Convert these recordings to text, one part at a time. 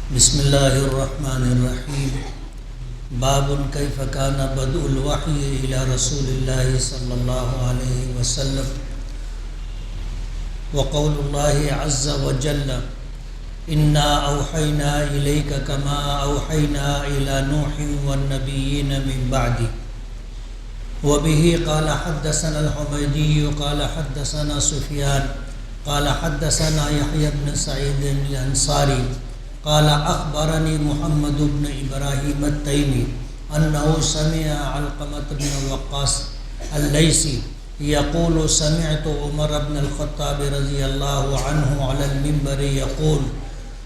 بسم الله الرحمن الرحيم. باب كيف كان بدء الوحي إلى رسول الله صلى الله عليه وسلم وقول الله عز وجل إنا أوحينا إليك كما أوحينا إلى نوح والنبيين من بعده. وبه قال حدثنا الحميدي قال حدثنا سفيان قال حدثنا يحيى بن سعيد الأنصاري قال أخبرني محمد بن إبراهيم التيمي أنه سمع علقمة بن وقاص الليثي يقول سمعت عمر بن الخطاب رضي الله عنه على المنبر يقول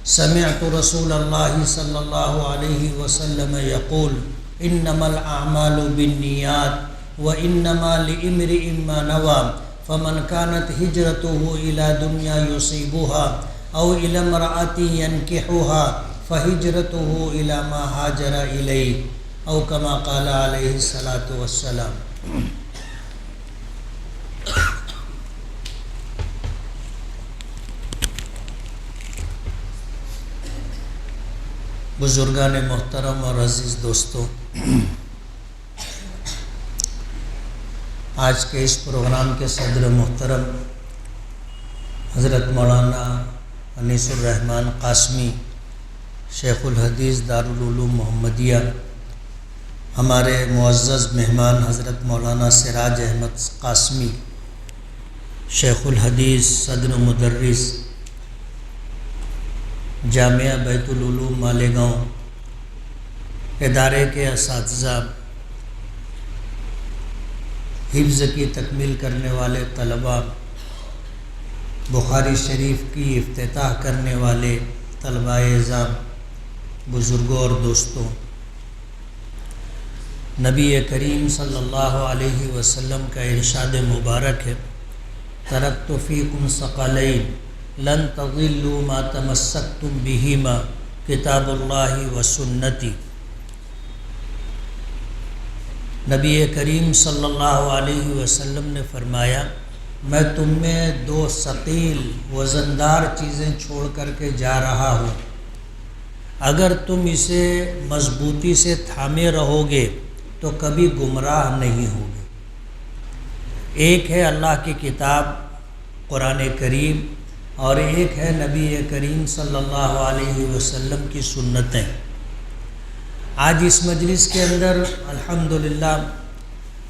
سمعت رسول الله صلى الله عليه وسلم يقول إنما الأعمال بالنيات وإنما لامرئ ما نوى فمن كانت هجرته إلى دنيا يصيبها أو إلى امرأة ينكحها فهجرته إلى ما هاجر إليه أو كما قال عليه الصلاة والسلام. بزرگان محترم اور عزیز دوستو، آج کے اس پروگرام کے صدر محترم حضرت مولانا انیس الرحمن قاسمی شیخ الحدیث دارالعلوم محمدیہ، ہمارے معزز مہمان حضرت مولانا سراج احمد قاسمی شیخ الحدیث صدر مدرس جامعہ بیت العلوم مالیگاؤں، ادارے کے اساتذہ، حفظ کی تکمیل کرنے والے طلباء، بخاری شریف کی افتتاح کرنے والے طلباء اعزام، بزرگوں اور دوستوں، نبی کریم صلی اللہ علیہ وسلم کا ارشاد مبارک ہے ترکت فیکم ثقلین لن تضلوا ما تمسکتم بہما کتاب اللہ و سنتی. نبی کریم صلی اللہ علیہ وسلم نے فرمایا، میں تم میں دو ثقیل وزندار چیزیں چھوڑ کر کے جا رہا ہوں، اگر تم اسے مضبوطی سے تھامے رہو گے تو کبھی گمراہ نہیں ہوگے. ایک ہے اللہ کی کتاب قرآن کریم اور ایک ہے نبی کریم صلی اللہ علیہ وسلم کی سنتیں. آج اس مجلس کے اندر الحمدللہ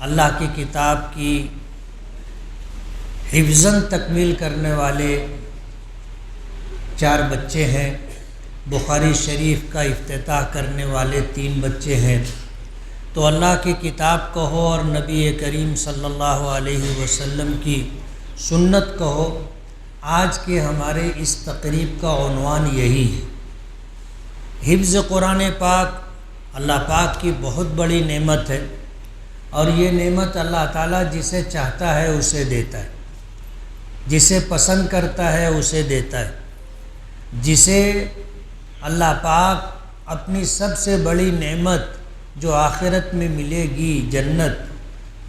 اللہ کی کتاب کی حفظاً تکمیل کرنے والے 4 بچے ہیں، بخاری شریف کا افتتاح کرنے والے 3 بچے ہیں. تو اللہ کی کتاب کہو اور نبی کریم صلی اللہ علیہ وسلم کی سنت کہو، آج کے ہمارے اس تقریب کا عنوان یہی ہے. حفظ قرآن پاک اللہ پاک کی بہت بڑی نعمت ہے، اور یہ نعمت اللہ تعالیٰ جسے چاہتا ہے اسے دیتا ہے، جسے پسند کرتا ہے اسے دیتا ہے. جسے اللہ پاک اپنی سب سے بڑی نعمت جو آخرت میں ملے گی جنت،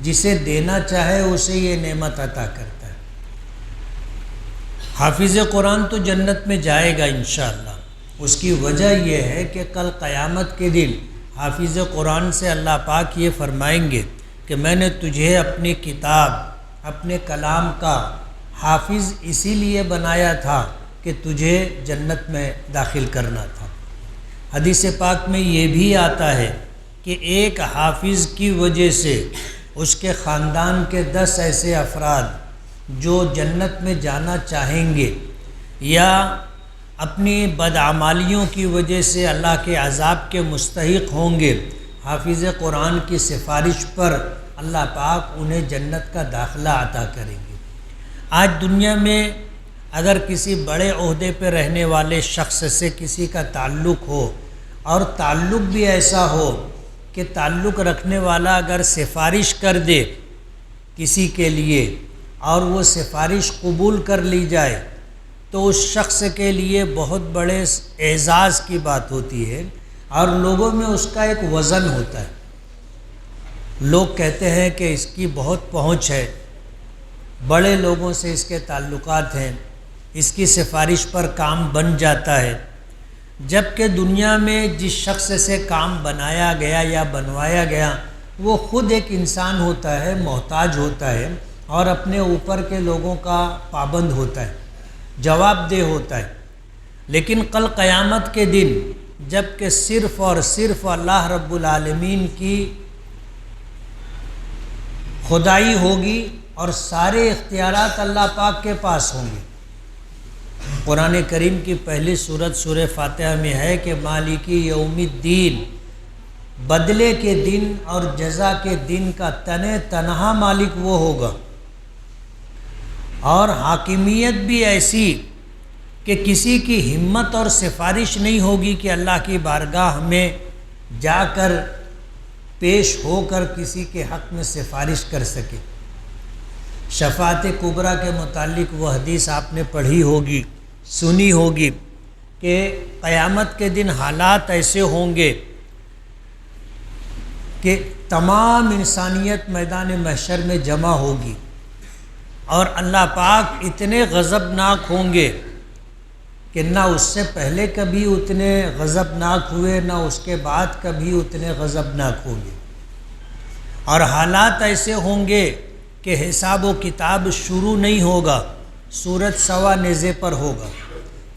جسے دینا چاہے اسے یہ نعمت عطا کرتا ہے. حافظ قرآن تو جنت میں جائے گا انشاءاللہ. اس کی وجہ یہ ہے کہ کل قیامت کے دن حافظ قرآن سے اللہ پاک یہ فرمائیں گے کہ میں نے تجھے اپنی کتاب، اپنے کلام کا حافظ اسی لیے بنایا تھا کہ تجھے جنت میں داخل کرنا تھا. حدیث پاک میں یہ بھی آتا ہے کہ ایک حافظ کی وجہ سے اس کے خاندان کے 10 ایسے افراد جو جنت میں جانا چاہیں گے یا اپنی بدعمالیوں کی وجہ سے اللہ کے عذاب کے مستحق ہوں گے، حافظ قرآن کی سفارش پر اللہ پاک انہیں جنت کا داخلہ عطا کریں گے. آج دنیا میں اگر کسی بڑے عہدے پہ رہنے والے شخص سے کسی کا تعلق ہو، اور تعلق بھی ایسا ہو کہ تعلق رکھنے والا اگر سفارش کر دے کسی کے لیے اور وہ سفارش قبول کر لی جائے تو اس شخص کے لیے بہت بڑے اعزاز کی بات ہوتی ہے، اور لوگوں میں اس کا ایک وزن ہوتا ہے. لوگ کہتے ہیں کہ اس کی بہت پہنچ ہے، بڑے لوگوں سے اس کے تعلقات ہیں، اس کی سفارش پر کام بن جاتا ہے. جبکہ دنیا میں جس شخص سے کام بنایا گیا یا بنوایا گیا وہ خود ایک انسان ہوتا ہے، محتاج ہوتا ہے اور اپنے اوپر کے لوگوں کا پابند ہوتا ہے، جواب دہ ہوتا ہے۔ لیکن کل قیامت کے دن جب کہ صرف اور صرف اللہ رب العالمین کی خدائی ہوگی اور سارے اختیارات اللہ پاک کے پاس ہوں گے۔ قرآن کریم کی پہلی سورت سورہ فاتحہ میں ہے کہ مالکی یوم الدین، بدلے کے دن اور جزا کے دن کا تنہا مالک وہ ہوگا، اور حاکمیت بھی ایسی کہ کسی کی ہمت اور سفارش نہیں ہوگی کہ اللہ کی بارگاہ میں جا کر پیش ہو کر کسی کے حق میں سفارش کر سکے۔ شفاعت کبریٰ کے متعلق وہ حدیث آپ نے پڑھی ہوگی، سنی ہوگی کہ قیامت کے دن حالات ایسے ہوں گے کہ تمام انسانیت میدان محشر میں جمع ہوگی اور اللہ پاک اتنے غضبناک ہوں گے کہ نہ اس سے پہلے کبھی اتنے غضبناک ہوئے، نہ اس کے بعد کبھی اتنے غضبناک ہوں گے، اور حالات ایسے ہوں گے کہ حساب و کتاب شروع نہیں ہوگا، سورج سوا نیزے پر ہوگا،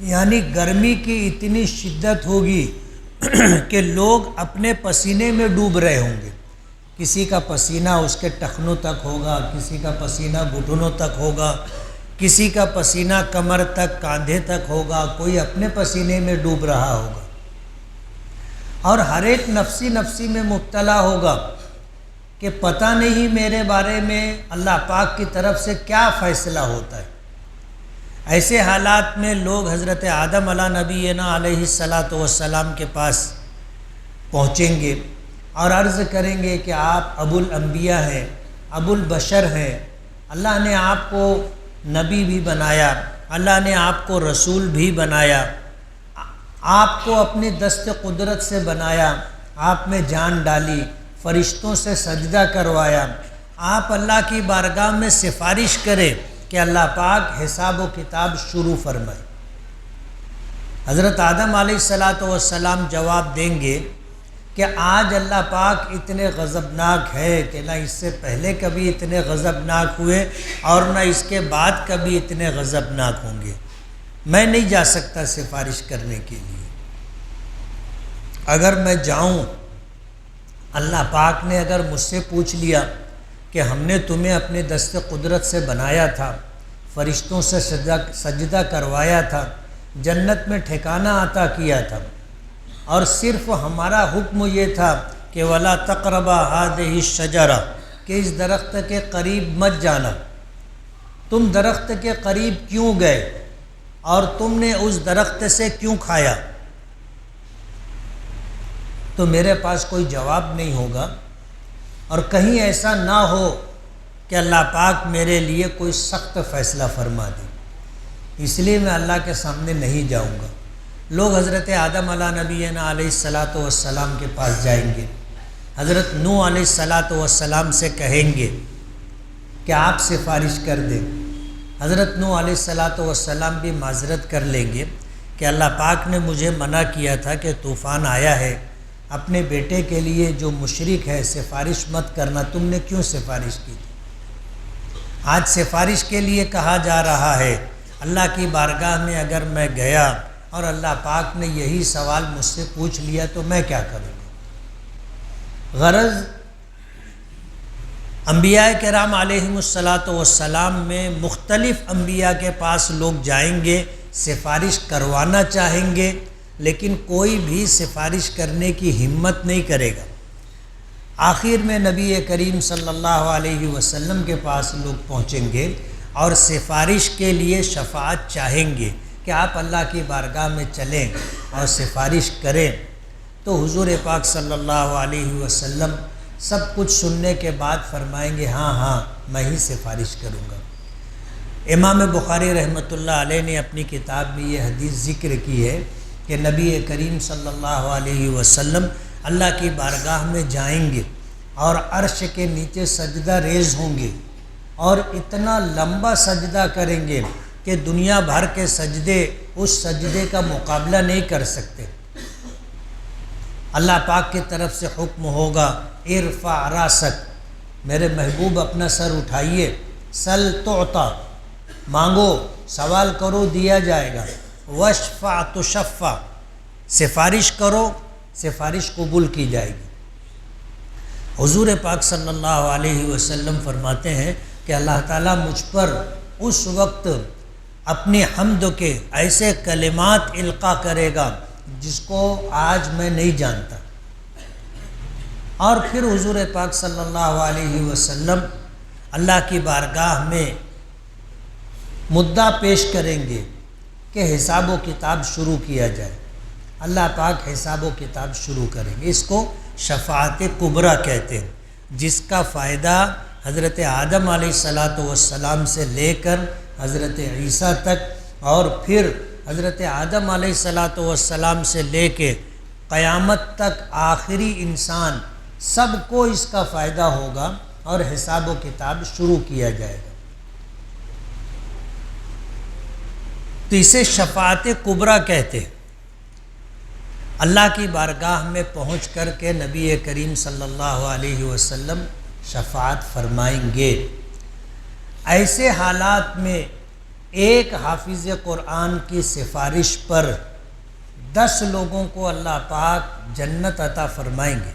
یعنی گرمی کی اتنی شدت ہوگی کہ لوگ اپنے پسینے میں ڈوب رہے ہوں گے۔ کسی کا پسینہ اس کے ٹخنوں تک ہوگا، کسی کا پسینہ گھٹنوں تک ہوگا، کسی کا پسینہ کمر تک، کاندھے تک ہوگا، کوئی اپنے پسینے میں ڈوب رہا ہوگا، اور ہر ایک نفسی نفسی میں مبتلا ہوگا کہ پتہ نہیں میرے بارے میں اللہ پاک کی طرف سے کیا فیصلہ ہوتا ہے۔ ایسے حالات میں لوگ حضرت آدم علیہ نبینا علیہ السلام کے پاس پہنچیں گے اور عرض کریں گے کہ آپ ابو الانبیاء ہیں، ابو البشر ہیں، اللہ نے آپ کو نبی بھی بنایا، اللہ نے آپ کو رسول بھی بنایا، آپ کو اپنی دست قدرت سے بنایا، آپ میں جان ڈالی، فرشتوں سے سجدہ کروایا، آپ اللہ کی بارگاہ میں سفارش کریں کہ اللہ پاک حساب و کتاب شروع فرمائے۔ حضرت آدم علیہ السلام جواب دیں گے کہ آج اللہ پاک اتنے غضبناک ہے کہ نہ اس سے پہلے کبھی اتنے غضبناک ہوئے اور نہ اس کے بعد کبھی اتنے غضبناک ہوں گے، میں نہیں جا سکتا سفارش کرنے کے لیے۔ اگر میں جاؤں، اللہ پاک نے اگر مجھ سے پوچھ لیا کہ ہم نے تمہیں اپنے دست قدرت سے بنایا تھا، فرشتوں سے سجدہ کروایا تھا، جنت میں ٹھکانہ عطا کیا تھا، اور صرف ہمارا حکم یہ تھا کہ وَلَا تَقْرَبَا هَٰذِهِ الشَّجَرَةَ کہ اس درخت کے قریب مت جانا، تم درخت کے قریب کیوں گئے اور تم نے اس درخت سے کیوں کھایا؟ تو میرے پاس کوئی جواب نہیں ہوگا، اور کہیں ایسا نہ ہو کہ اللہ پاک میرے لیے کوئی سخت فیصلہ فرما دے، اس لیے میں اللہ کے سامنے نہیں جاؤں گا۔ لوگ حضرت آدم علیہ نبینا علیہ السلام کے پاس جائیں گے، حضرت نوح علیہ السلام سے کہیں گے کہ آپ سفارش کر دیں۔ حضرت نوح علیہ السلام بھی معذرت کر لیں گے کہ اللہ پاک نے مجھے منع کیا تھا کہ طوفان آیا ہے، اپنے بیٹے کے لیے جو مشرک ہے سفارش مت کرنا، تم نے کیوں سفارش کی تھی؟ آج سفارش کے لیے کہا جا رہا ہے۔ اللہ کی بارگاہ میں اگر میں گیا اور اللہ پاک نے یہی سوال مجھ سے پوچھ لیا تو میں کیا کروں گا؟ غرض انبیاء کرام علیہم السلام میں مختلف انبیاء کے پاس لوگ جائیں گے، سفارش کروانا چاہیں گے، لیکن کوئی بھی سفارش کرنے کی ہمت نہیں کرے گا۔ آخر میں نبی کریم صلی اللہ علیہ وسلم کے پاس لوگ پہنچیں گے اور سفارش کے لیے شفاعت چاہیں گے کہ آپ اللہ کی بارگاہ میں چلیں اور سفارش کریں، تو حضور پاک صلی اللہ علیہ وسلم سب کچھ سننے کے بعد فرمائیں گے ہاں میں ہی سفارش کروں گا۔ امام بخاری رحمۃ اللہ علیہ نے اپنی کتاب میں یہ حدیث ذکر کی ہے کہ نبی کریم صلی اللہ علیہ وسلم اللہ کی بارگاہ میں جائیں گے اور عرش کے نیچے سجدہ ریز ہوں گے، اور اتنا لمبا سجدہ کریں گے کہ دنیا بھر کے سجدے اس سجدے کا مقابلہ نہیں کر سکتے۔ اللہ پاک کی طرف سے حکم ہوگا ارفع راسک، میرے محبوب اپنا سر اٹھائیے، سل تعطا، مانگو، سوال کرو دیا جائے گا، واشفع تشفع، سفارش کرو سفارش قبول کی جائے گی۔ حضور پاک صلی اللہ علیہ وسلم فرماتے ہیں کہ اللہ تعالیٰ مجھ پر اس وقت اپنی حمد کے ایسے کلمات القا کرے گا جس کو آج میں نہیں جانتا، اور پھر حضور پاک صلی اللہ علیہ وسلم اللہ کی بارگاہ میں مدعا پیش کریں گے کہ حساب و کتاب شروع کیا جائے۔ اللہ پاک حساب و کتاب شروع کریں گے، اس کو شفاعت کبریٰ کہتے ہیں، جس کا فائدہ حضرت آدم علیہ السلام سے لے کر حضرت عیسیٰ تک، اور پھر حضرت آدم علیہ السلام سے لے کے قیامت تک آخری انسان سب کو اس کا فائدہ ہوگا اور حساب و کتاب شروع کیا جائے گا۔ تو اسے شفاعت کبریٰ کہتے ہیں۔ اللہ کی بارگاہ میں پہنچ کر کے نبی کریم صلی اللہ علیہ وسلم شفاعت فرمائیں گے۔ ایسے حالات میں ایک حافظ قرآن کی سفارش پر 10 لوگوں کو اللہ پاک جنت عطا فرمائیں گے۔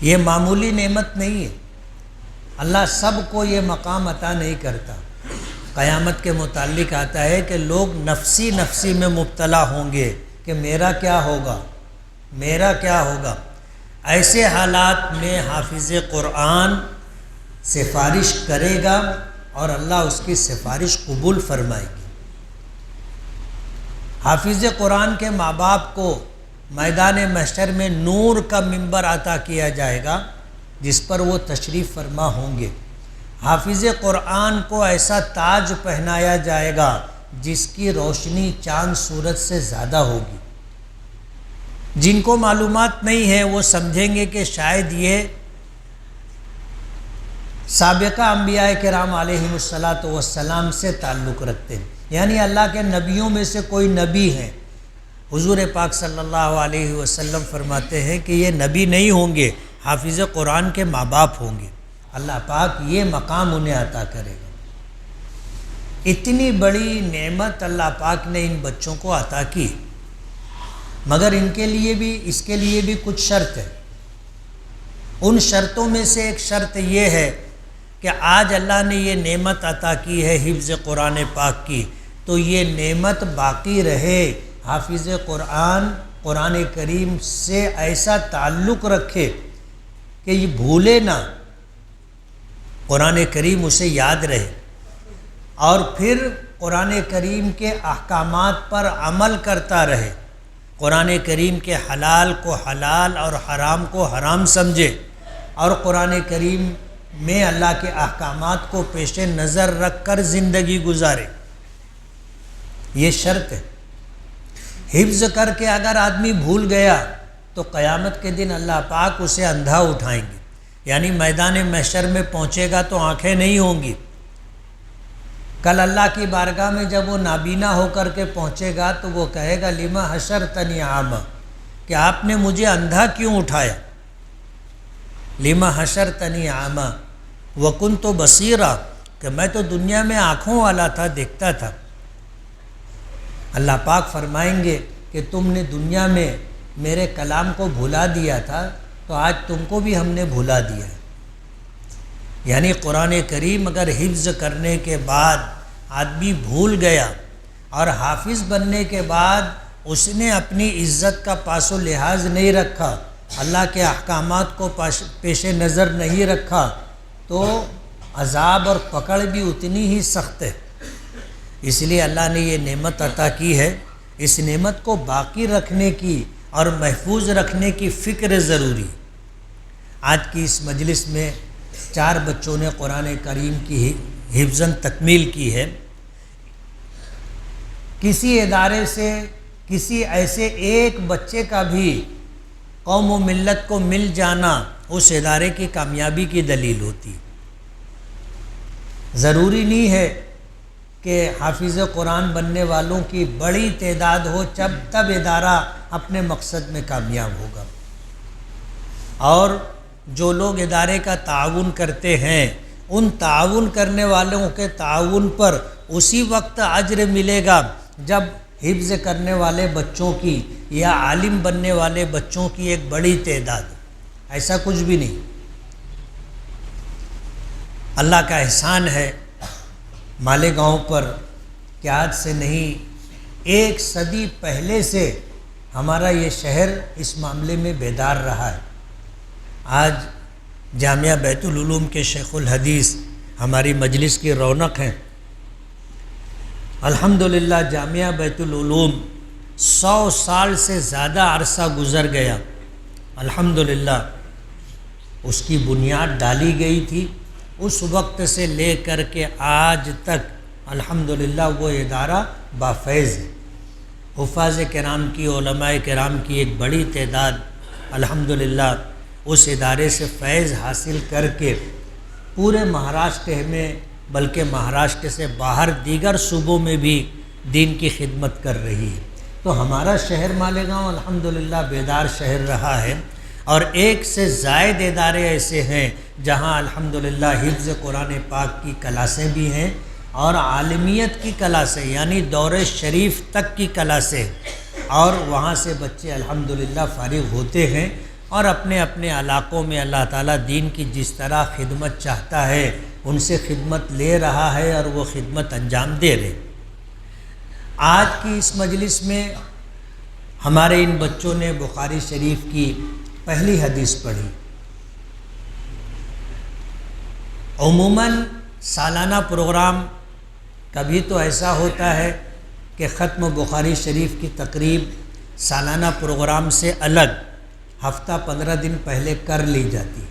یہ معمولی نعمت نہیں ہے، اللہ سب کو یہ مقام عطا نہیں کرتا۔ قیامت کے متعلق آتا ہے کہ لوگ نفسی نفسی میں مبتلا ہوں گے کہ میرا کیا ہوگا، میرا کیا ہوگا۔ ایسے حالات میں حافظ قرآن سفارش کرے گا اور اللہ اس کی سفارش قبول فرمائے گی۔ حافظ قرآن کے ماں باپ کو میدان محشر میں نور کا منبر عطا کیا جائے گا جس پر وہ تشریف فرما ہوں گے۔ حافظ قرآن کو ایسا تاج پہنایا جائے گا جس کی روشنی چاند سورج سے زیادہ ہوگی۔ جن کو معلومات نہیں ہے وہ سمجھیں گے کہ شاید یہ سابقہ انبیاء کرام علیہم السلام سے تعلق رکھتے ہیں، یعنی اللہ کے نبیوں میں سے کوئی نبی ہیں۔ حضور پاک صلی اللہ علیہ وسلم فرماتے ہیں کہ یہ نبی نہیں ہوں گے، حافظ قرآن کے ماں باپ ہوں گے۔ اللہ پاک یہ مقام انہیں عطا کرے گا۔ اتنی بڑی نعمت اللہ پاک نے ان بچوں کو عطا کی، مگر ان کے لیے بھی، اس کے لیے بھی کچھ شرط ہے۔ ان شرطوں میں سے ایک شرط یہ ہے کہ آج اللہ نے یہ نعمت عطا کی ہے حفظ قرآن پاک کی، تو یہ نعمت باقی رہے۔ حافظ قرآن قرآن کریم سے ایسا تعلق رکھے کہ یہ بھولے نہ، قرآن کریم اسے یاد رہے، اور پھر قرآن کریم کے احکامات پر عمل کرتا رہے، قرآن کریم کے حلال کو حلال اور حرام کو حرام سمجھے، اور قرآن کریم میں اللہ کے احکامات کو پیش نظر رکھ کر زندگی گزارے۔ یہ شرط ہے۔ حفظ کر کے اگر آدمی بھول گیا تو قیامت کے دن اللہ پاک اسے اندھا اٹھائیں گے، یعنی میدان محشر میں پہنچے گا تو آنکھیں نہیں ہوں گی۔ کل اللہ کی بارگاہ میں جب وہ نابینا ہو کر کے پہنچے گا تو وہ کہے گا لما حشرتنی اعمی، کہ آپ نے مجھے اندھا کیوں اٹھایا؟ لما حشرتنی اعمی وکنت بصیرا، کہ میں تو دنیا میں آنکھوں والا تھا، دیکھتا تھا۔ اللہ پاک فرمائیں گے کہ تم نے دنیا میں میرے کلام کو بھلا دیا تھا تو آج تم کو بھی ہم نے بھلا دیا ہے۔ یعنی قرآن کریم اگر حفظ کرنے کے بعد آدمی بھول گیا اور حافظ بننے کے بعد اس نے اپنی عزت کا پاس و لحاظ نہیں رکھا، اللہ کے احکامات کو پیش نظر نہیں رکھا، تو عذاب اور پکڑ بھی اتنی ہی سخت ہے۔ اس لیے اللہ نے یہ نعمت عطا کی ہے، اس نعمت کو باقی رکھنے کی اور محفوظ رکھنے کی فکر ضروری۔ آج کی اس مجلس میں 4 بچوں نے قرآن کریم کی حفظاً تکمیل کی ہے۔ کسی ادارے سے کسی ایسے ایک بچے کا بھی قوم و ملت کو مل جانا اس ادارے کی کامیابی کی دلیل ہوتی۔ ضروری نہیں ہے کہ حافظ قرآن بننے والوں کی بڑی تعداد ہو، تب ادارہ اپنے مقصد میں کامیاب ہوگا۔ اور جو لوگ ادارے کا تعاون کرتے ہیں ان تعاون کرنے والوں کے تعاون پر اسی وقت اجر ملے گا جب حفظ کرنے والے بچوں کی یا عالم بننے والے بچوں کی ایک بڑی تعداد۔ ایسا کچھ بھی نہیں، اللہ کا احسان ہے مالیگاؤں پر کہ آج سے نہیں 1 صدی پہلے سے ہمارا یہ شہر اس معاملے میں بیدار رہا ہے۔ آج جامعہ بیت العلوم کے شیخ الحدیث ہماری مجلس کی رونق ہیں۔ الحمدللہ جامعہ بیت العلوم 100 سال سے زیادہ عرصہ گزر گیا، الحمدللہ اس کی بنیاد ڈالی گئی تھی، اس وقت سے لے کر کے آج تک الحمدللہ وہ ادارہ بافیض ہے۔ حفاظ کرام کی، علماء کرام کی ایک بڑی تعداد الحمدللہ اس ادارے سے فیض حاصل کر کے پورے مہاراشٹر میں بلکہ مہاراشٹر سے باہر دیگر صوبوں میں بھی دین کی خدمت کر رہی ہے۔ تو ہمارا شہر مالیگاؤں الحمدللہ بیدار شہر رہا ہے، اور 1 سے زائد ادارے ایسے ہیں جہاں الحمدللہ حفظ قرآن پاک کی کلاسیں بھی ہیں اور عالمیت کی کلاسیں یعنی دور شریف تک کی کلاسیں، اور وہاں سے بچے الحمدللہ فارغ ہوتے ہیں اور اپنے اپنے علاقوں میں اللہ تعالیٰ دین کی جس طرح خدمت چاہتا ہے ان سے خدمت لے رہا ہے اور وہ خدمت انجام دے رہے۔ آج کی اس مجلس میں ہمارے ان بچوں نے بخاری شریف کی پہلی حدیث پڑھی۔ عموماً سالانہ پروگرام کبھی تو ایسا ہوتا ہے کہ ختم بخاری شریف کی تقریب سالانہ پروگرام سے الگ ہفتہ 15 دن پہلے کر لی جاتی،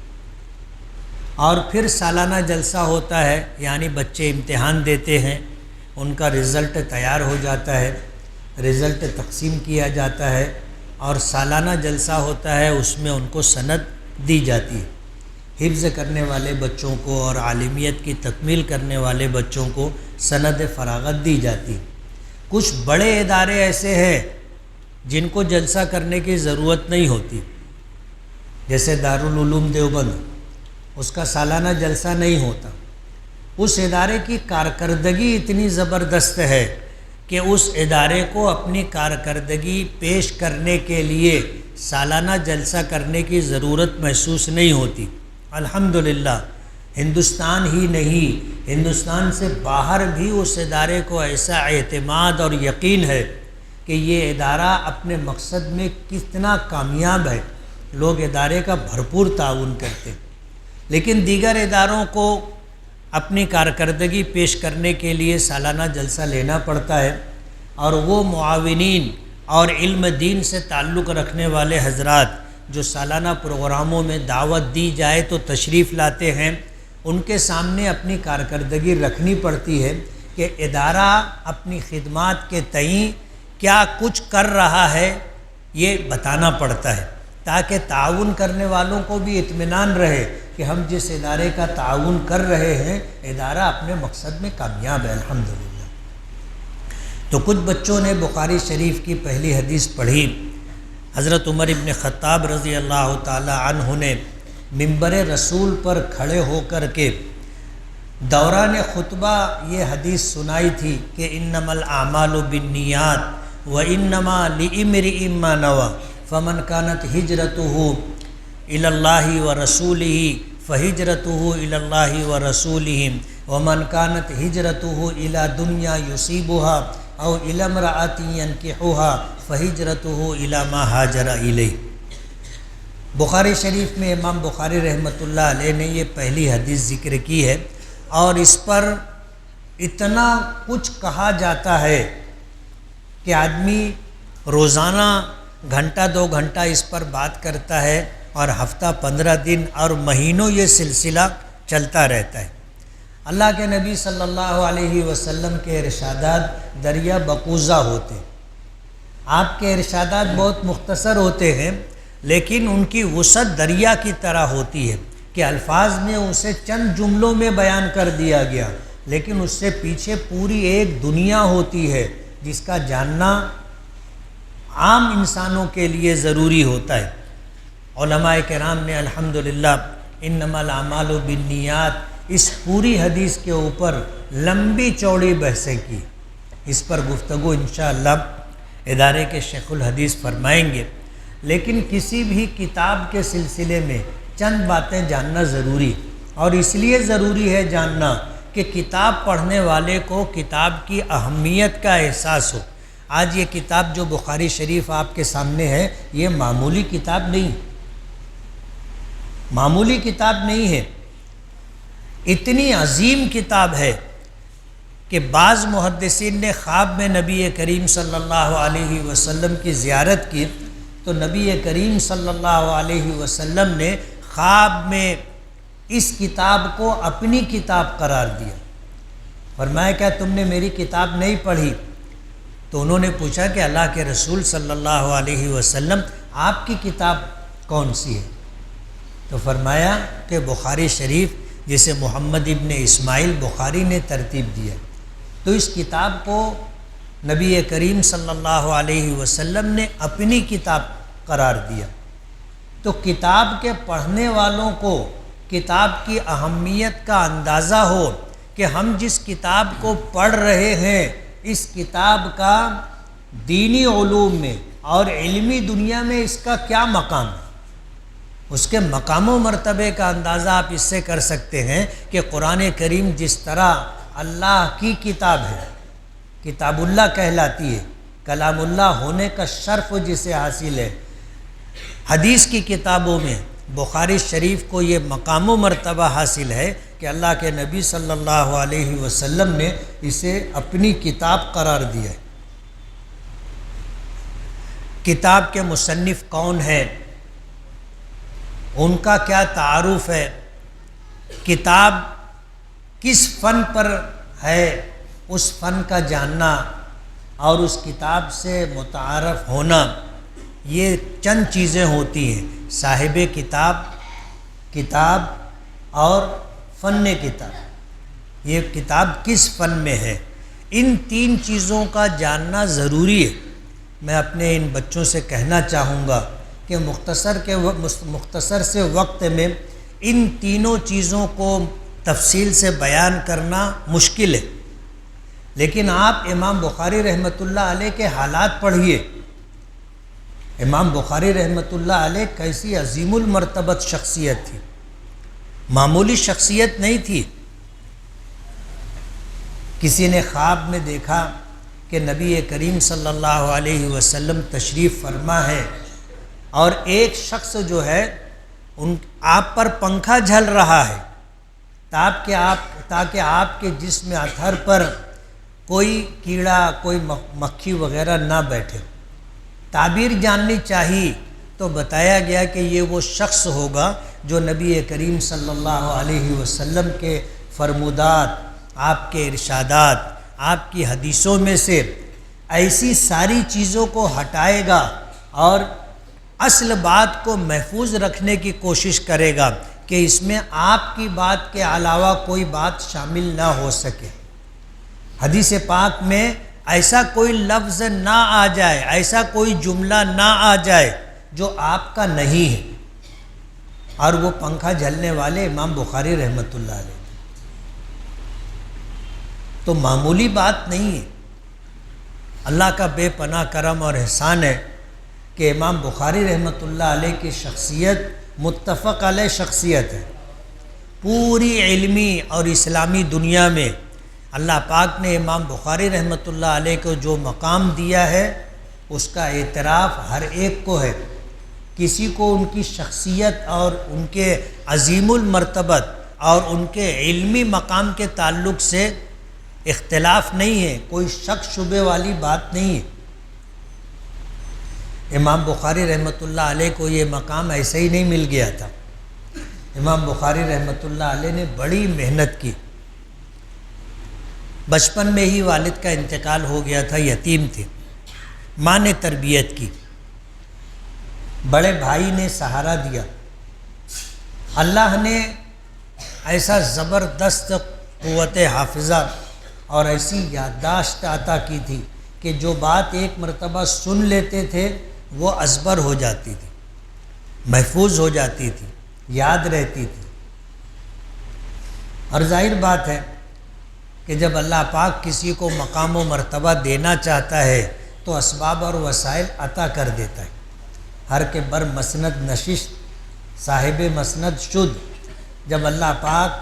اور پھر سالانہ جلسہ ہوتا ہے، یعنی بچے امتحان دیتے ہیں، ان کا رزلٹ تیار ہو جاتا ہے، رزلٹ تقسیم کیا جاتا ہے، اور سالانہ جلسہ ہوتا ہے، اس میں ان کو سند دی جاتی ہے۔ حفظ کرنے والے بچوں کو اور عالمیت کی تکمیل کرنے والے بچوں کو سند فراغت دی جاتی۔ کچھ بڑے ادارے ایسے ہیں جن کو جلسہ کرنے کی ضرورت نہیں ہوتی، جیسے دارالعلوم دیوبند، اس کا سالانہ جلسہ نہیں ہوتا۔ اس ادارے کی کارکردگی اتنی زبردست ہے کہ اس ادارے کو اپنی کارکردگی پیش کرنے کے لیے سالانہ جلسہ کرنے کی ضرورت محسوس نہیں ہوتی۔ الحمدللہ ہندوستان ہی نہیں، ہندوستان سے باہر بھی اس ادارے کو ایسا اعتماد اور یقین ہے کہ یہ ادارہ اپنے مقصد میں کتنا کامیاب ہے، لوگ ادارے کا بھرپور تعاون کرتے ہیں۔ لیکن دیگر اداروں کو اپنی کارکردگی پیش کرنے کے لیے سالانہ جلسہ لینا پڑتا ہے، اور وہ معاونین اور علم دین سے تعلق رکھنے والے حضرات جو سالانہ پروگراموں میں دعوت دی جائے تو تشریف لاتے ہیں، ان کے سامنے اپنی کارکردگی رکھنی پڑتی ہے کہ ادارہ اپنی خدمات کے تئیں کیا کچھ کر رہا ہے یہ بتانا پڑتا ہے، تاکہ تعاون کرنے والوں کو بھی اطمینان رہے کہ ہم جس ادارے کا تعاون کر رہے ہیں ادارہ اپنے مقصد میں کامیاب ہے الحمدللہ۔ تو کچھ بچوں نے بخاری شریف کی پہلی حدیث پڑھی۔ حضرت عمر ابن خطاب رضی اللہ تعالی عنہ نے منبر رسول پر کھڑے ہو کر کے دوران خطبہ یہ حدیث سنائی تھی کہ انما الاعمال بالنیات وانما لامرئ ما نوى فمن كانت هجرته الى الله ورسوله فهجرته الى الله ورسوله ومن كانت هجرته الى دنيا يصيبها او الى امرأة ينكحها فهجرته الى ما هاجر الیہ۔ بخاری شریف میں امام بخاری رحمۃ اللہ علیہ نے یہ پہلی حدیث ذکر کی ہے، اور اس پر اتنا کچھ کہا جاتا ہے کہ آدمی روزانہ گھنٹہ 2 گھنٹہ اس پر بات کرتا ہے، اور ہفتہ 15 دن اور مہینوں یہ سلسلہ چلتا رہتا ہے۔ اللہ کے نبی صلی اللہ علیہ وسلم کے ارشادات دریا بقوزہ ہوتے، آپ کے ارشادات بہت مختصر ہوتے ہیں، لیکن ان کی وسعت دریا کی طرح ہوتی ہے کہ الفاظ میں اسے چند جملوں میں بیان کر دیا گیا، لیکن اس سے پیچھے پوری ایک دنیا ہوتی ہے جس کا جاننا عام انسانوں کے لیے ضروری ہوتا ہے۔ علماء کرام نے الحمدللہ انما الاعمال بالنیات اس پوری حدیث کے اوپر لمبی چوڑی بحثیں کی۔ اس پر گفتگو انشاءاللہ ادارے کے شیخ الحدیث فرمائیں گے، لیکن کسی بھی کتاب کے سلسلے میں چند باتیں جاننا ضروری، اور اس لیے ضروری ہے جاننا کہ کتاب پڑھنے والے کو کتاب کی اہمیت کا احساس ہو۔ آج یہ کتاب جو بخاری شریف آپ کے سامنے ہے، یہ معمولی کتاب نہیں، معمولی کتاب نہیں ہے، اتنی عظیم کتاب ہے کہ بعض محدثین نے خواب میں نبی کریم صلی اللہ علیہ وسلم کی زیارت کی تو نبی کریم صلی اللہ علیہ وسلم نے خواب میں اس کتاب کو اپنی کتاب قرار دیا۔ فرمایا کیا تم نے میری کتاب نہیں پڑھی؟ تو انہوں نے پوچھا کہ اللہ کے رسول صلی اللہ علیہ وسلم آپ کی کتاب کون سی ہے؟ تو فرمایا کہ بخاری شریف، جسے محمد ابن اسماعیل بخاری نے ترتیب دیا۔ تو اس کتاب کو نبی کریم صلی اللہ علیہ وسلم نے اپنی کتاب قرار دیا۔ تو کتاب کے پڑھنے والوں کو کتاب کی اہمیت کا اندازہ ہو کہ ہم جس کتاب کو پڑھ رہے ہیں اس کتاب کا دینی علوم میں اور علمی دنیا میں اس کا کیا مقام ہے، اس کے مقام و مرتبے کا اندازہ آپ اس سے کر سکتے ہیں کہ قرآن کریم جس طرح اللہ کی کتاب ہے، کتاب اللہ کہلاتی ہے، کلام اللہ ہونے کا شرف جسے حاصل ہے، حدیث کی کتابوں میں بخاری شریف کو یہ مقام و مرتبہ حاصل ہے کہ اللہ کے نبی صلی اللہ علیہ وسلم نے اسے اپنی کتاب قرار دیا ہے۔ کتاب کے مصنف کون ہیں، ان کا کیا تعارف ہے، کتاب کس فن پر ہے، اس فن کا جاننا اور اس کتاب سے متعارف ہونا، یہ چند چیزیں ہوتی ہیں۔ صاحب کتاب، کتاب اور فن کتاب، یہ کتاب کس فن میں ہے، ان تین چیزوں کا جاننا ضروری ہے۔ میں اپنے ان بچوں سے کہنا چاہوں گا کہ مختصر سے وقت میں ان تینوں چیزوں کو تفصیل سے بیان کرنا مشکل ہے، لیکن آپ امام بخاری رحمۃ اللہ علیہ کے حالات پڑھیے۔ امام بخاری رحمۃ اللہ علیہ کیسی عظیم المرتبت شخصیت تھی، معمولی شخصیت نہیں تھی۔ کسی نے خواب میں دیکھا کہ نبی کریم صلی اللہ علیہ وسلم تشریف فرما ہے اور ایک شخص جو ہے آپ پر پنکھا جھل رہا ہے تاکہ آپ کے جسم اطہر پر کوئی کیڑا، کوئی مکھی وغیرہ نہ بیٹھے۔ تعبیر جاننی چاہیے تو بتایا گیا کہ یہ وہ شخص ہوگا جو نبی کریم صلی اللہ علیہ وسلم کے فرمودات، آپ کے ارشادات، آپ کی حدیثوں میں سے ایسی ساری چیزوں کو ہٹائے گا اور اصل بات کو محفوظ رکھنے کی کوشش کرے گا کہ اس میں آپ کی بات کے علاوہ کوئی بات شامل نہ ہو سکے۔ حدیث پاک میں ایسا کوئی لفظ نہ آ جائے، ایسا کوئی جملہ نہ آ جائے جو آپ کا نہیں ہے، اور وہ پنکھا جھلنے والے امام بخاری رحمۃ اللہ علیہ، تو معمولی بات نہیں ہے۔ اللہ کا بے پناہ کرم اور احسان ہے کہ امام بخاری رحمۃ اللہ علیہ کی شخصیت متفق علیہ شخصیت ہے۔ پوری علمی اور اسلامی دنیا میں اللہ پاک نے امام بخاری رحمۃ اللہ علیہ کو جو مقام دیا ہے اس کا اعتراف ہر ایک کو ہے۔ کسی کو ان کی شخصیت اور ان کے عظیم المرتبت اور ان کے علمی مقام کے تعلق سے اختلاف نہیں ہے، کوئی شک شبے والی بات نہیں ہے۔ امام بخاری رحمۃ اللہ علیہ کو یہ مقام ایسے ہی نہیں مل گیا تھا۔ امام بخاری رحمۃ اللہ علیہ نے بڑی محنت کی۔ بچپن میں ہی والد کا انتقال ہو گیا تھا، یتیم تھے، ماں نے تربیت کی، بڑے بھائی نے سہارا دیا۔ اللہ نے ایسا زبردست قوت حافظہ اور ایسی یادداشت عطا کی تھی کہ جو بات ایک مرتبہ سن لیتے تھے وہ ازبر ہو جاتی تھی، محفوظ ہو جاتی تھی، یاد رہتی تھی۔ اور ظاہر بات ہے کہ جب اللہ پاک کسی کو مقام و مرتبہ دینا چاہتا ہے تو اسباب اور وسائل عطا کر دیتا ہے۔ ہر کے بر مسند نشست صاحب مسند شد، جب اللہ پاک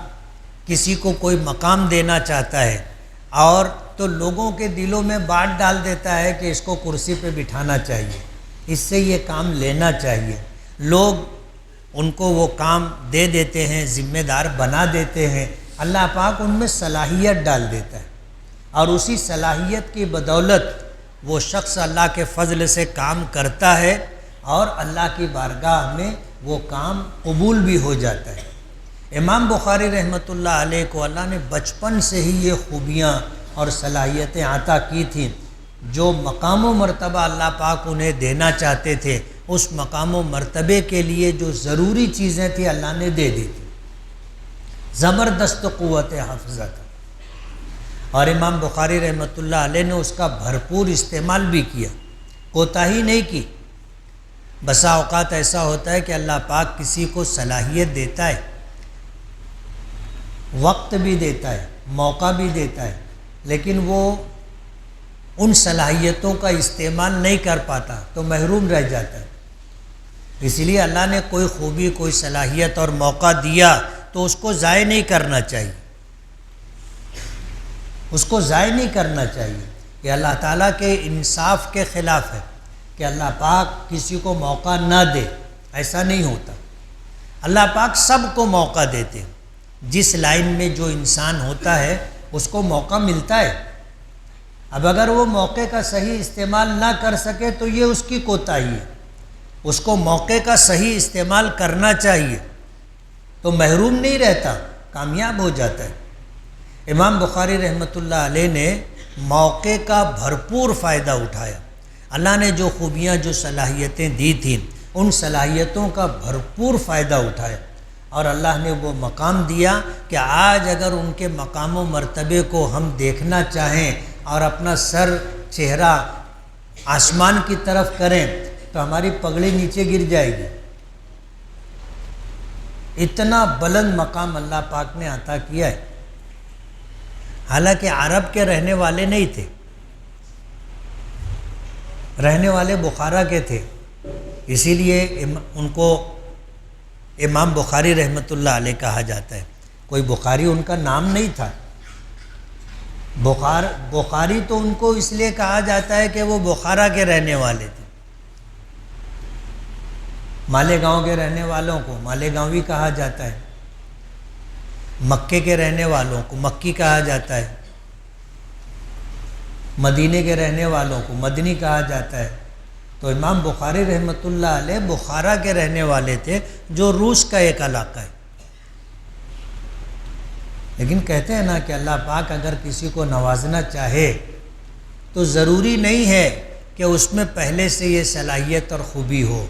کسی کو کوئی مقام دینا چاہتا ہے اور تو لوگوں کے دلوں میں بات ڈال دیتا ہے کہ اس کو کرسی پہ بٹھانا چاہیے، اس سے یہ کام لینا چاہیے، لوگ ان کو وہ کام دے دیتے ہیں، ذمہ دار بنا دیتے ہیں۔ اللہ پاک ان میں صلاحیت ڈال دیتا ہے اور اسی صلاحیت کی بدولت وہ شخص اللہ کے فضل سے کام کرتا ہے اور اللہ کی بارگاہ میں وہ کام قبول بھی ہو جاتا ہے۔ امام بخاری رحمۃ اللہ علیہ کو اللہ نے بچپن سے ہی یہ خوبیاں اور صلاحیتیں عطا کی تھیں، جو مقام و مرتبہ اللہ پاک انہیں دینا چاہتے تھے اس مقام و مرتبے کے لیے جو ضروری چیزیں تھیں اللہ نے دے دی تھی۔ زبردست قوت حافظہ تھا اور امام بخاری رحمۃ اللہ علیہ نے اس کا بھرپور استعمال بھی کیا، کوتاہی نہیں کی۔ بسا اوقات ایسا ہوتا ہے کہ اللہ پاک کسی کو صلاحیت دیتا ہے، وقت بھی دیتا ہے، موقع بھی دیتا ہے، لیکن وہ ان صلاحیتوں کا استعمال نہیں کر پاتا تو محروم رہ جاتا ہے۔ اس لیے اللہ نے کوئی خوبی، کوئی صلاحیت اور موقع دیا تو اس کو ضائع نہیں کرنا چاہیے، اس کو ضائع نہیں کرنا چاہیے۔ یہ اللہ تعالیٰ کے انصاف کے خلاف ہے کہ اللہ پاک کسی کو موقع نہ دے، ایسا نہیں ہوتا۔ اللہ پاک سب کو موقع دیتے ہیں، جس لائن میں جو انسان ہوتا ہے اس کو موقع ملتا ہے۔ اب اگر وہ موقع کا صحیح استعمال نہ کر سکے تو یہ اس کی کوتاہی ہے، اس کو موقع کا صحیح استعمال کرنا چاہیے تو محروم نہیں رہتا، کامیاب ہو جاتا ہے۔ امام بخاری رحمۃ اللہ علیہ نے موقع کا بھرپور فائدہ اٹھایا۔ اللہ نے جو خوبیاں، جو صلاحیتیں دی تھیں ان صلاحیتوں کا بھرپور فائدہ اٹھایا اور اللہ نے وہ مقام دیا کہ آج اگر ان کے مقام و مرتبے کو ہم دیکھنا چاہیں اور اپنا سر چہرہ آسمان کی طرف کریں تو ہماری پگڑی نیچے گر جائے گی۔ اتنا بلند مقام اللہ پاک نے عطا کیا ہے، حالانکہ عرب کے رہنے والے نہیں تھے، رہنے والے بخارا کے تھے، اسی لیے ان کو امام بخاری رحمۃ اللہ علیہ کہا جاتا ہے۔ کوئی بخاری ان کا نام نہیں تھا، بخاری تو ان کو اس لیے کہا جاتا ہے کہ وہ بخارا کے رہنے والے تھے۔ مالیگاؤں کے رہنے والوں کو مالیگاؤں کہا جاتا ہے، مکے کے رہنے والوں کو مکی کہا جاتا ہے، مدینے کے رہنے والوں کو مدنی کہا جاتا ہے۔ تو امام بخاری رحمۃ اللہ علیہ بخارا کے رہنے والے تھے، جو روس کا ایک علاقہ ہے۔ لیکن کہتے ہیں نا کہ اللہ پاک اگر کسی کو نوازنا چاہے تو ضروری نہیں ہے کہ اس میں پہلے سے یہ صلاحیت اور خوبی ہو۔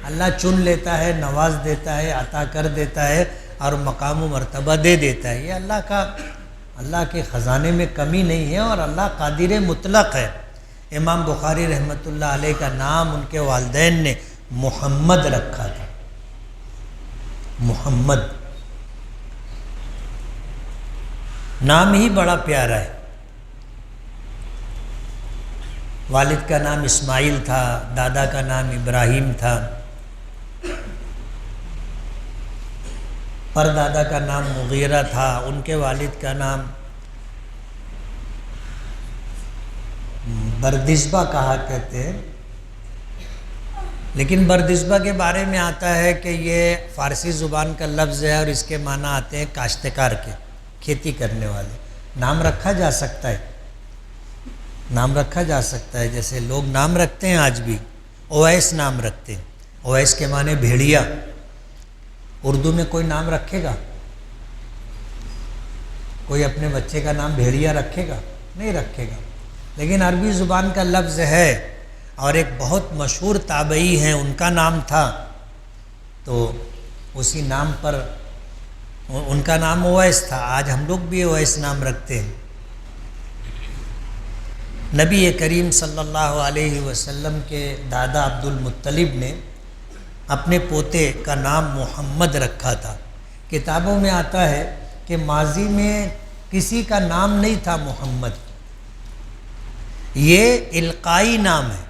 اللہ چن لیتا ہے، نواز دیتا ہے، عطا کر دیتا ہے اور مقام و مرتبہ دے دیتا ہے۔ یہ اللہ کے خزانے میں کمی نہیں ہے اور اللہ قادر مطلق ہے۔ امام بخاری رحمۃ اللہ علیہ کا نام ان کے والدین نے محمد رکھا تھا، محمد نام ہی بڑا پیارا ہے۔ والد کا نام اسماعیل تھا، دادا کا نام ابراہیم تھا، پردادا کا نام مغیرہ تھا، ان کے والد کا نام بردزبہ کہا کہتے ہیں، لیکن بردزبہ کے بارے میں آتا ہے کہ یہ فارسی زبان کا لفظ ہے اور اس کے معنی آتے ہیں کاشتکار کے، کھیتی کرنے والے۔ نام رکھا جا سکتا ہے، نام رکھا جا سکتا ہے، جیسے لوگ نام رکھتے ہیں آج بھی، اویس نام رکھتے ہیں، اویس کے معنی بھیڑیا۔ اردو میں کوئی نام رکھے گا؟ کوئی اپنے بچے کا نام بھیڑیا رکھے گا؟ نہیں رکھے گا، لیکن عربی زبان کا لفظ ہے اور ایک بہت مشہور تابعی ہیں، ان کا نام تھا، تو اسی نام پر ان کا نام اویس تھا، آج ہم لوگ بھی اویس نام رکھتے ہیں۔ نبی کریم صلی اللہ علیہ وسلم کے دادا عبد المطلب نے اپنے پوتے کا نام محمد رکھا تھا۔ کتابوں میں آتا ہے کہ ماضی میں کسی کا نام نہیں تھا محمد، یہ القائی نام ہے،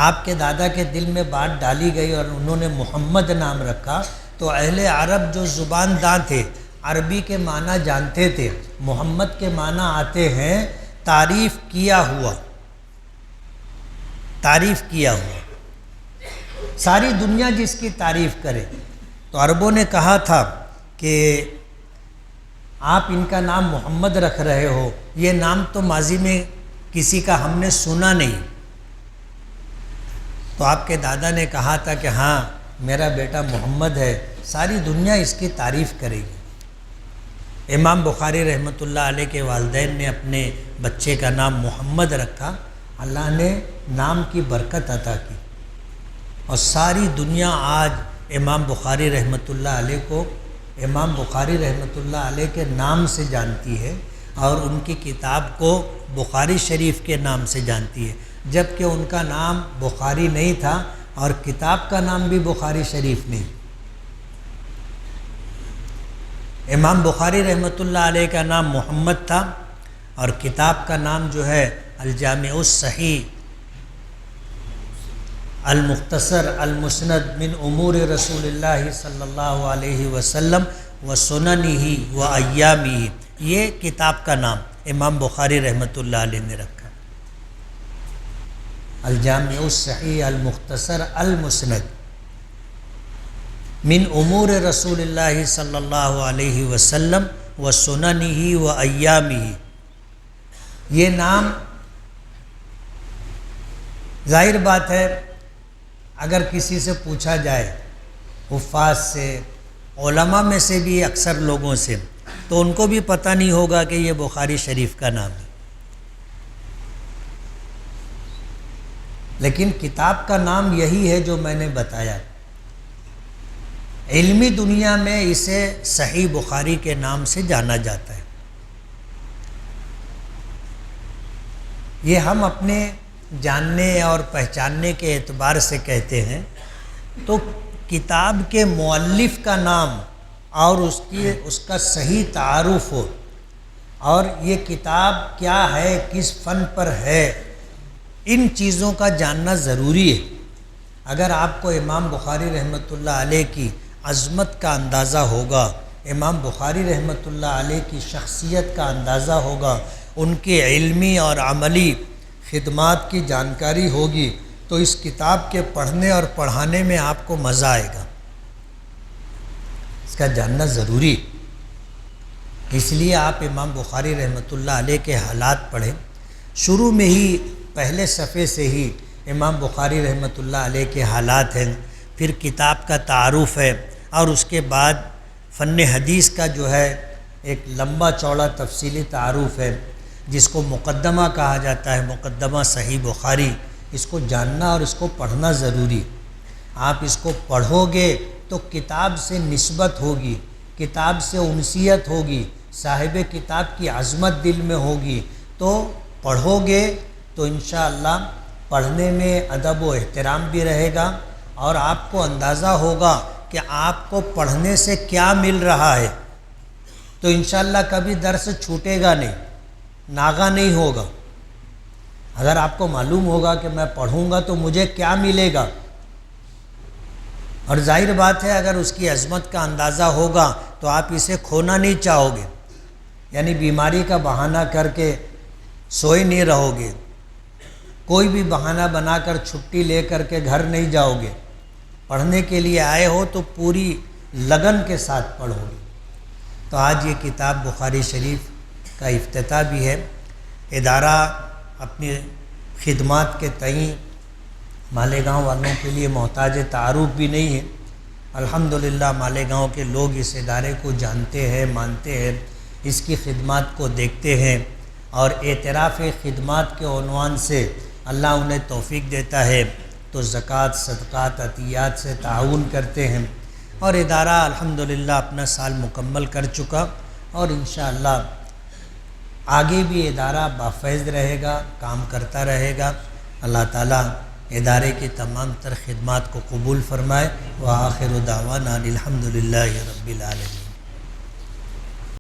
آپ کے دادا کے دل میں بات ڈالی گئی اور انہوں نے محمد نام رکھا، تو اہل عرب جو زبان داں تھے عربی کے معنی جانتے تھے، محمد کے معنی آتے ہیں تعریف کیا ہوا، تعریف کیا ہوا، ساری دنیا جس کی تعریف کرے۔ تو عربوں نے کہا تھا کہ آپ ان کا نام محمد رکھ رہے ہو، یہ نام تو ماضی میں کسی کا ہم نے سنا نہیں۔ تو آپ کے دادا نے کہا تھا کہ ہاں میرا بیٹا محمد ہے، ساری دنیا اس کی تعریف کرے گی۔ امام بخاری رحمۃ اللہ علیہ کے والدین نے اپنے بچے کا نام محمد رکھا، اللہ نے نام کی برکت عطا کی، اور ساری دنیا آج امام بخاری رحمۃ اللہ علیہ کو امام بخاری رحمۃ اللہ علیہ کے نام سے جانتی ہے، اور ان کی کتاب کو بخاری شریف کے نام سے جانتی ہے، جبکہ ان کا نام بخاری نہیں تھا اور کتاب کا نام بھی بخاری شریف نہیں۔ امام بخاری رحمۃ اللہ علیہ کا نام محمد تھا، اور کتاب کا نام جو ہے الجامع الصحیح المختصر المسند من امور رسول اللہ صلی اللہ علیہ وسلم و سننہ و ایامہ، یہ کتاب کا نام امام بخاری رحمۃ اللہ علیہ نے رکھا، الجامع الصحیح المختصر المسند من امور رسول اللہ صلی اللہ علیہ وسلم و سننہ و ایامہ۔ یہ نام ظاہر بات ہے اگر کسی سے پوچھا جائے، حفاظ سے، علماء میں سے بھی اکثر لوگوں سے، تو ان کو بھی پتہ نہیں ہوگا کہ یہ بخاری شریف کا نام ہے، لیکن کتاب کا نام یہی ہے جو میں نے بتایا۔ علمی دنیا میں اسے صحیح بخاری کے نام سے جانا جاتا ہے۔ یہ ہم اپنے جاننے اور پہچاننے کے اعتبار سے کہتے ہیں، تو کتاب کے مؤلف کا نام اور اس کا صحیح تعارف ہو، اور یہ کتاب کیا ہے، کس فن پر ہے، ان چیزوں کا جاننا ضروری ہے۔ اگر آپ کو امام بخاری رحمۃ اللہ علیہ کی عظمت کا اندازہ ہوگا، امام بخاری رحمۃ اللہ علیہ کی شخصیت کا اندازہ ہوگا، ان کی علمی اور عملی خدمات کی جانکاری ہوگی، تو اس کتاب کے پڑھنے اور پڑھانے میں آپ کو مزہ آئے گا، اس کا جاننا ضروری۔ اس لیے آپ امام بخاری رحمۃ اللہ علیہ کے حالات پڑھیں، شروع میں ہی پہلے صفحے سے ہی امام بخاری رحمۃ اللہ علیہ کے حالات ہیں، پھر کتاب کا تعارف ہے، اور اس کے بعد فن حدیث کا جو ہے ایک لمبا چوڑا تفصیلی تعارف ہے، جس کو مقدمہ کہا جاتا ہے، مقدمہ صحیح بخاری۔ اس کو جاننا اور اس کو پڑھنا ضروری۔ آپ اس کو پڑھو گے تو کتاب سے نسبت ہوگی، کتاب سے انسیت ہوگی، صاحب کتاب کی عظمت دل میں ہوگی، تو پڑھو گے تو انشاءاللہ پڑھنے میں ادب و احترام بھی رہے گا، اور آپ کو اندازہ ہوگا کہ آپ کو پڑھنے سے کیا مل رہا ہے، تو انشاءاللہ کبھی درس چھوٹے گا نہیں، ناغہ نہیں ہوگا۔ اگر آپ کو معلوم ہوگا کہ میں پڑھوں گا تو مجھے کیا ملے گا، اور ظاہر بات ہے اگر اس کی عظمت کا اندازہ ہوگا تو آپ اسے کھونا نہیں چاہو گے، یعنی بیماری کا بہانہ کر کے سوئے نہیں رہو گے، کوئی بھی بہانہ بنا کر چھٹی لے کر کے گھر نہیں جاؤ گے، پڑھنے کے لیے آئے ہو تو پوری لگن کے ساتھ پڑھو گے۔ تو آج یہ کتاب بخاری شریف کا افتتاح بھی ہے۔ ادارہ اپنی خدمات کے تئیں مالیگاؤں والوں کے لیے محتاج تعارف بھی نہیں ہے۔ الحمدللہ مالیگاؤں کے لوگ اس ادارے کو جانتے ہیں، مانتے ہیں، اس کی خدمات کو دیکھتے ہیں، اور اعتراف خدمات کے عنوان سے اللہ انہیں توفیق دیتا ہے تو زکوٰۃ، صدقات، عطیات سے تعاون کرتے ہیں۔ اور ادارہ الحمدللہ اپنا سال مکمل کر چکا، اور انشاءاللہ آگے بھی ادارہ بافیض رہے گا، کام کرتا رہے گا۔ اللہ تعالیٰ ادارے کی تمام تر خدمات کو قبول فرمائے۔ وآخر دعوانا الحمدللہ رب العالمین۔